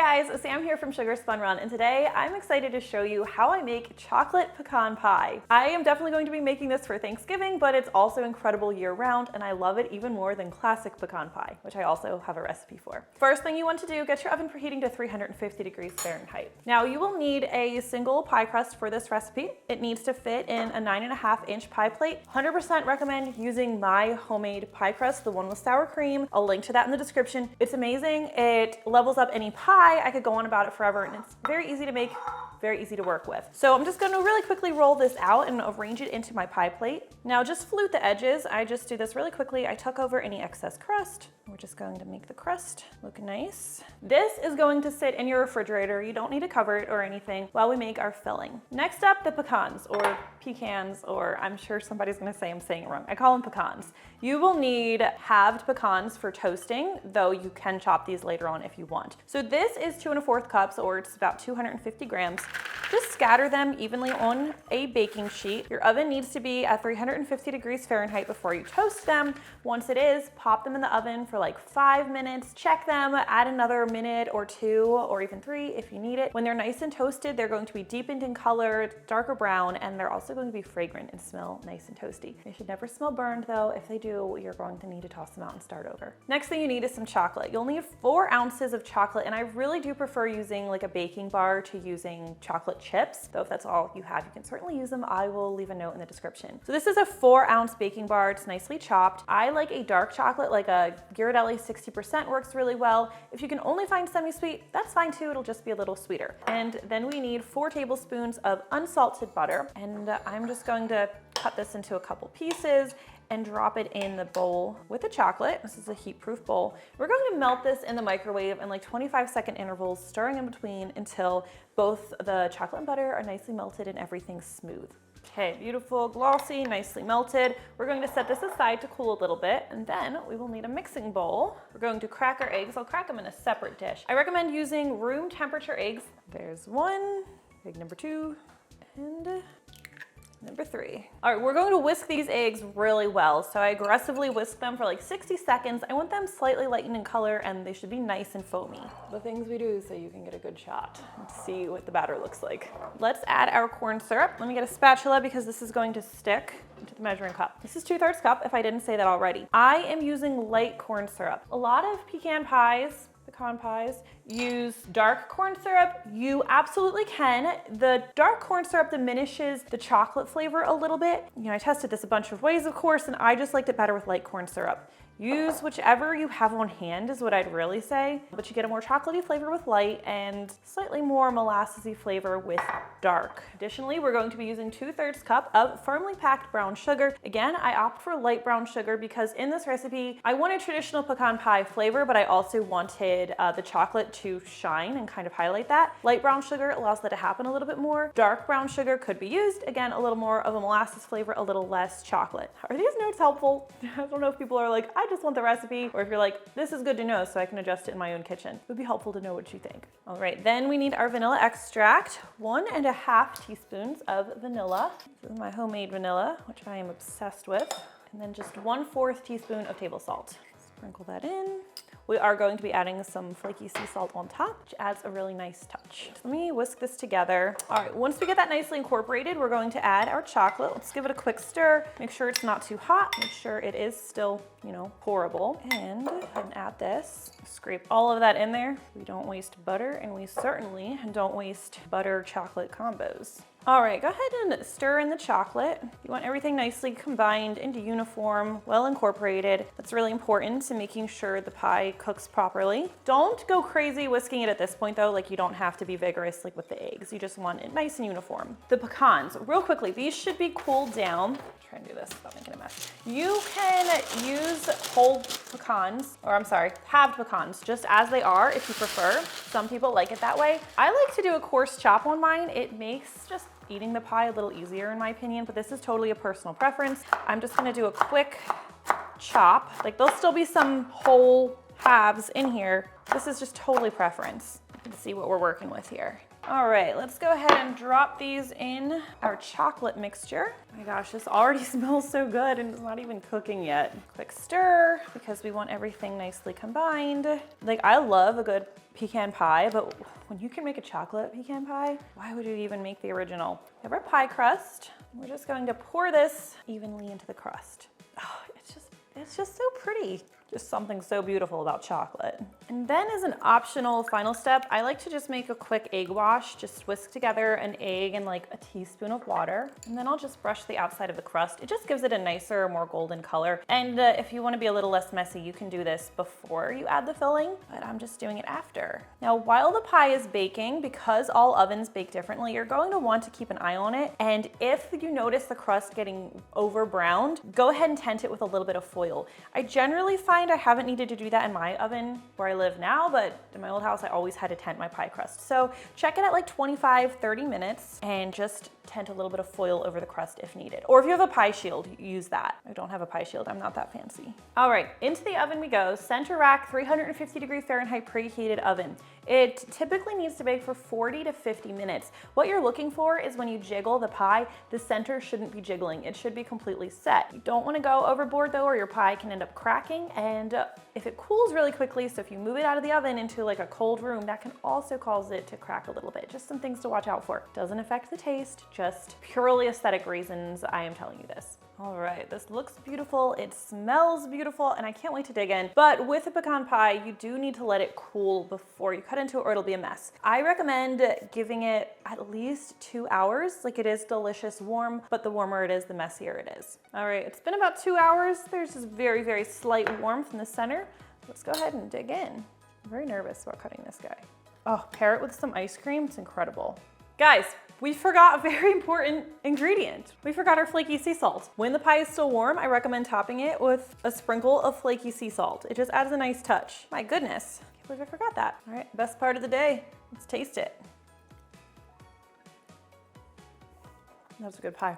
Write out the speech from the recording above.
guys, Sam here from Sugar Spun Run, and today I'm excited to show you how I make chocolate pecan pie. I am definitely going to be making this for Thanksgiving, but it's also incredible year-round, and I love it even more than classic pecan pie, which I also have a recipe for. First thing you want to do, get your oven preheating to 350 degrees Fahrenheit. Now you will need a single pie crust for this recipe. It needs to fit in a 9.5-inch pie plate. 100% recommend using my homemade pie crust, the one with sour cream. I'll link to that in the description. It's amazing. It levels up any pie. I could go on about it forever, and it's very easy to make, very easy to work with. So I'm just going to really quickly roll this out and arrange it into my pie plate. Now just flute the edges. I just do this really quickly. I tuck over any excess crust. We're just going to make the crust look nice. This is going to sit in your refrigerator. You don't need to cover it or anything while we make our filling. Next up, the pecans or pecans, or I'm sure somebody's going to say I'm saying it wrong. I call them pecans. You will need halved pecans for toasting, though you can chop these later on if you want. So this is 2 1/4 cups, or it's about 250 grams. Just scatter them evenly on a baking sheet. Your oven needs to be at 350 degrees Fahrenheit before you toast them. Once it is, pop them in the oven for like 5 minutes. Check them, add another minute or 2 or even 3 if you need it. When they're nice and toasted, they're going to be deepened in color, darker brown, and they're also going to be fragrant and smell nice and toasty. They should never smell burned though. If they do, you're going to need to toss them out and start over. Next thing you need is some chocolate. You'll need 4 ounces of chocolate, and I really do prefer using like a baking bar to using chocolate chips, though if that's all you have, you can certainly use them. I will leave a note in the description. So this is a 4-ounce baking bar. It's nicely chopped. I like a dark chocolate, like a Ghirardelli 60% works really well. If you can only find semi-sweet, that's fine too. It'll just be a little sweeter. And then we need 4 tablespoons of unsalted butter. And I'm just going to cut this into a couple pieces and drop it in the bowl with the chocolate. This is a heat-proof bowl. We're going to melt this in the microwave in like 25-second intervals, stirring in between until both the chocolate and butter are nicely melted and everything's smooth. Okay, beautiful, glossy, nicely melted. We're going to set this aside to cool a little bit, and then we will need a mixing bowl. We're going to crack our eggs. I'll crack them in a separate dish. I recommend using room temperature eggs. There's 1, egg number 2, and number 3. All right, we're going to whisk these eggs really well. So I aggressively whisk them for like 60 seconds. I want them slightly lightened in color, and they should be nice and foamy. The things we do so you can get a good shot and see what the batter looks like. Let's add our corn syrup. Let me get a spatula because this is going to stick into the measuring cup. This is 2/3 cup if I didn't say that already. I am using light corn syrup. A lot of pecan pies, pecan pies, use dark corn syrup. You absolutely can. The dark corn syrup diminishes the chocolate flavor a little bit. You know, I tested this a bunch of ways, of course, and I just liked it better with light corn syrup. Use whichever you have on hand is what I'd really say, but you get a more chocolatey flavor with light and slightly more molassesy flavor with dark. Additionally, we're going to be using 2/3 cup of firmly packed brown sugar. Again, I opt for light brown sugar because in this recipe, I wanted traditional pecan pie flavor, but I also wanted the chocolate to shine and kind of highlight that. Light brown sugar allows that to happen a little bit more. Dark brown sugar could be used. Again, a little more of a molasses flavor, a little less chocolate. Are these notes helpful? I don't know if people are like, I just want the recipe, or if you're like, this is good to know so I can adjust it in my own kitchen. It would be helpful to know what you think. All right, then we need our vanilla extract. 1.5 teaspoons of vanilla. This is my homemade vanilla, which I am obsessed with. And then just 1/4 teaspoon of table salt. Sprinkle that in. We are going to be adding some flaky sea salt on top, which adds a really nice touch. So let me whisk this together. All right, once we get that nicely incorporated, we're going to add our chocolate. Let's give it a quick stir. Make sure it's not too hot. Make sure it is still, you know, pourable. And go ahead and add this. Scrape all of that in there. We don't waste butter, and we certainly don't waste butter chocolate combos. All right, go ahead and stir in the chocolate. You want everything nicely combined into uniform, well incorporated. That's really important to making sure the pie cooks properly. Don't go crazy whisking it at this point though, like you don't have to be vigorous like with the eggs. You just want it nice and uniform. The pecans, real quickly, these should be cooled down. Try and do this without making a mess. You can use whole pecans, or I'm sorry, halved pecans, just as they are if you prefer. Some people like it that way. I like to do a coarse chop on mine. It makes just eating the pie a little easier in my opinion, but this is totally a personal preference. I'm just gonna do a quick chop. Like there'll still be some whole halves in here. This is just totally preference. You can see what we're working with here. All right, let's go ahead and drop these in our chocolate mixture. Oh my gosh, this already smells so good and it's not even cooking yet. Quick stir because we want everything nicely combined. Like, I love a good pecan pie, but when you can make a chocolate pecan pie, why would you even make the original? We have our pie crust. We're just going to pour this evenly into the crust. Oh, it's just so pretty. Just something so beautiful about chocolate. And then as an optional final step, I like to just make a quick egg wash. Just whisk together an egg and like a teaspoon of water. And then I'll just brush the outside of the crust. It just gives it a nicer, more golden color. And if you want to be a little less messy, you can do this before you add the filling, but I'm just doing it after. Now, while the pie is baking, because all ovens bake differently, you're going to want to keep an eye on it. And if you notice the crust getting over browned, go ahead and tent it with a little bit of foil. I generally find I haven't needed to do that in my oven where I live now, but in my old house, I always had to tent my pie crust. So check it at like 25, 30 minutes and just tent a little bit of foil over the crust if needed. Or if you have a pie shield, use that. I don't have a pie shield, I'm not that fancy. All right, into the oven we go. Center rack, 350 Fahrenheit preheated oven. It typically needs to bake for 40 to 50 minutes. What you're looking for is when you jiggle the pie, the center shouldn't be jiggling. It should be completely set. You don't want to go overboard though, or your pie can end up cracking. And if it cools really quickly, so if you move it out of the oven into like a cold room, that can also cause it to crack a little bit. Just some things to watch out for. Doesn't affect the taste, just purely aesthetic reasons I am telling you this. All right, this looks beautiful, it smells beautiful, and I can't wait to dig in. But with a pecan pie, you do need to let it cool before you cut into it or it'll be a mess. I recommend giving it at least 2 hours. Like, it is delicious warm, but the warmer it is, the messier it is. All right, it's been about 2 hours. There's this very, very slight warmth in the center. Let's go ahead and dig in. I'm very nervous about cutting this guy. Oh, pair it with some ice cream, it's incredible. Guys, we forgot a very important ingredient. We forgot our flaky sea salt. When the pie is still warm, I recommend topping it with a sprinkle of flaky sea salt. It just adds a nice touch. My goodness, I can't believe I forgot that. All right, best part of the day. Let's taste it. That was a good pie.